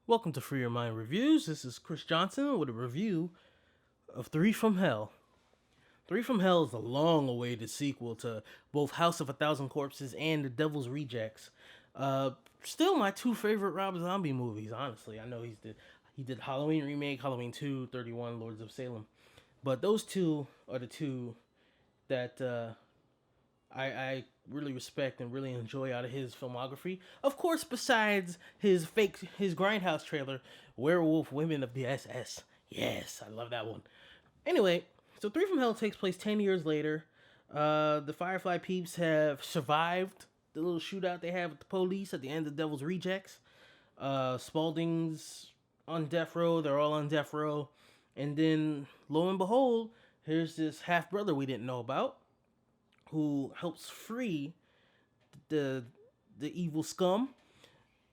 Welcome to Free Your Mind Reviews. This is Chris Johnson with a review of Three from Hell. Three from Hell is a long awaited sequel to both House of a Thousand Corpses and The Devil's Rejects. Uh, Still my two favorite Rob Zombie movies, honestly. I know he did Halloween remake, Halloween 2, 31, Lords of Salem. But those two are the two that I really respect and really enjoy out of his filmography. Of course, besides his Grindhouse trailer, Werewolf Women of the SS. Yes, I love that one. Anyway, so Three from Hell takes place 10 years later. The Firefly peeps have survived the little shootout they had with the police at the end of Devil's Rejects. Spaulding's on death row. They're all on death row. And then, lo and behold, here's this half brother we didn't know about who helps free the evil scum,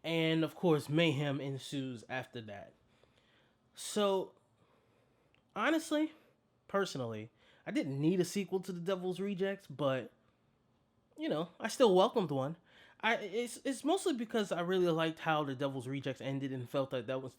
and of course mayhem ensues after that. So honestly, personally, I didn't need a sequel to The Devil's Rejects, but I still welcomed one. It's mostly because I really liked how The Devil's Rejects ended and felt like that was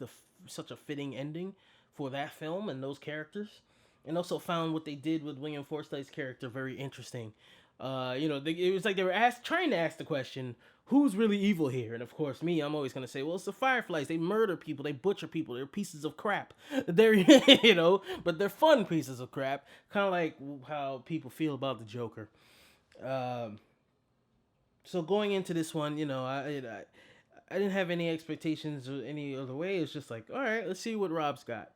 such a fitting ending for that film and those characters, and also found what they did with William Forsythe's character very interesting. It was like they were trying to ask the question, who's really evil here? And of course, I'm always gonna say, well, it's the Fireflies. They murder people, they butcher people, they're pieces of crap. They're but they're fun pieces of crap. Kind of like how people feel about the Joker. Um, so going into this one, I didn't have any expectations or any other way. It's just like, all right, let's see what Rob's got.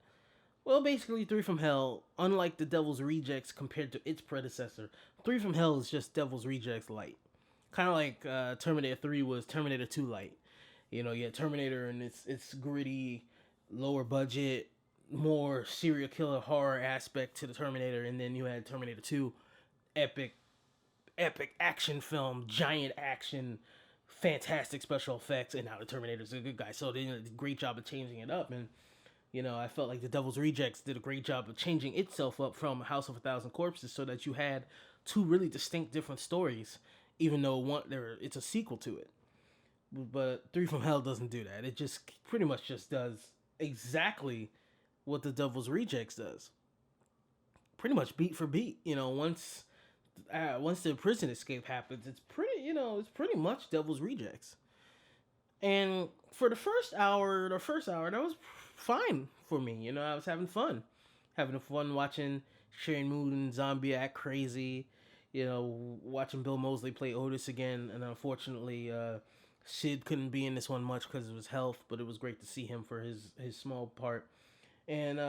Well, basically, Three from Hell, unlike The Devil's Rejects compared to its predecessor, Three from Hell is just Devil's Rejects light. Kind of like Terminator 3 was Terminator 2 light. You had Terminator and its gritty, lower budget, more serial killer horror aspect to the Terminator, and then you had Terminator 2, epic, epic action film, giant action, fantastic special effects, and now the Terminator's a good guy. So they did a great job of changing it up, and I felt like The Devil's Rejects did a great job of changing itself up from House of a Thousand Corpses so that you had two really distinct different stories, even though it's a sequel to it. But Three from Hell doesn't do that. It just pretty much just does exactly what The Devil's Rejects does. Pretty much beat for beat. Once the prison escape happens, it's pretty much Devil's Rejects. And for the first hour, that was fine for me. I was having fun watching Sharon Moon and Zombie act crazy. Watching Bill Moseley play Otis again, and unfortunately, Sid couldn't be in this one much because of his health, but it was great to see him for his small part. And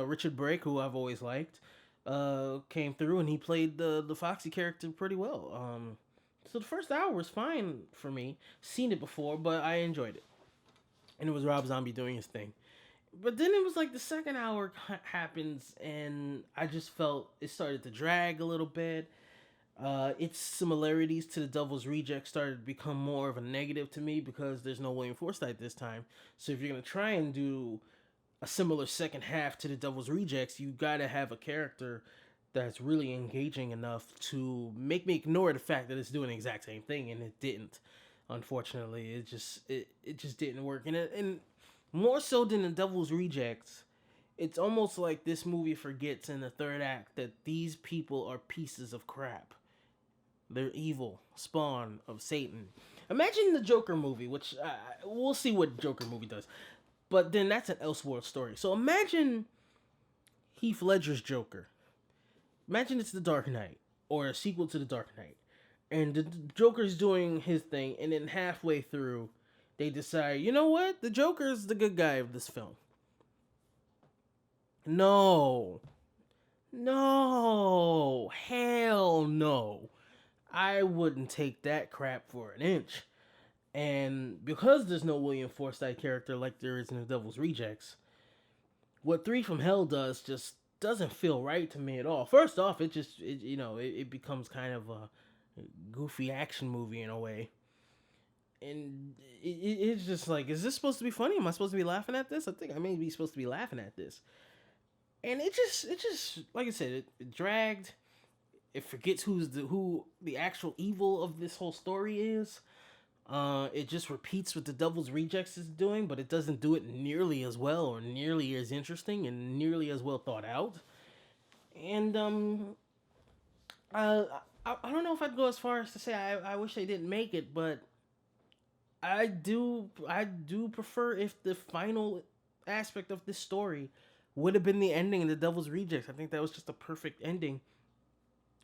Richard Brake, who I've always liked, came through and he played the Foxy character pretty well. So the first hour was fine for me. Seen it before, but I enjoyed it, and it was Rob Zombie doing his thing. But then it was like the second hour happens, and I just felt it started to drag a little bit. Its similarities to The Devil's Reject started to become more of a negative to me because there's no William Forsythe this time. So if you're gonna try and do a similar second half to The Devil's Rejects, you gotta have a character that's really engaging enough to make me ignore the fact that it's doing the exact same thing, and it didn't. Unfortunately, it just didn't work, and more so than The Devil's Rejects, it's almost like this movie forgets in the third act that these people are pieces of crap. They're evil, spawn of Satan. Imagine the Joker movie, which we'll see what Joker movie does, but then that's an Elseworld story. So imagine Heath Ledger's Joker. Imagine it's The Dark Knight or a sequel to The Dark Knight, and the Joker's doing his thing, and then halfway through, they decide, you know what, the Joker's the good guy of this film. No, no, hell no. I wouldn't take that crap for an inch. And because there's no William Forsythe character like there is in The Devil's Rejects, what Three from Hell does just doesn't feel right to me at all. First off, it becomes kind of a goofy action movie in a way. And it's just like, is this supposed to be funny? Am I supposed to be laughing at this? I think I may be supposed to be laughing at this. And it just like I said, it dragged. It forgets who the actual evil of this whole story is. It just repeats what the Devil's Rejects is doing, but it doesn't do it nearly as well or nearly as interesting and nearly as well thought out. And uh, I don't know if I'd go as far as to say I wish they didn't make it, but I do prefer if the final aspect of this story would have been the ending in the Devil's Rejects. I think that was just a perfect ending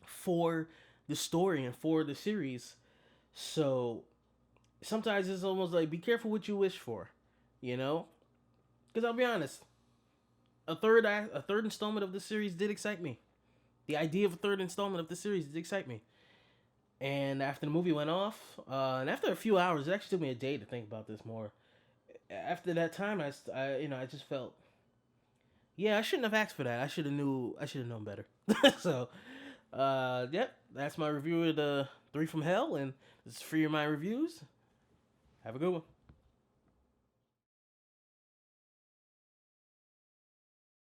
for the story and for the series. So sometimes it's almost like be careful what you wish for, you know? Because I'll be honest, a third installment of the series did excite me. The idea of a third installment of the series did excite me. And after the movie went off, and after a few hours, it actually took me a day to think about this more. After that time, I just felt, yeah, I shouldn't have asked for that. I should have known better. So, yep, that's my review of the Three from Hell, and this is Free Your Mind Reviews. Have a good one.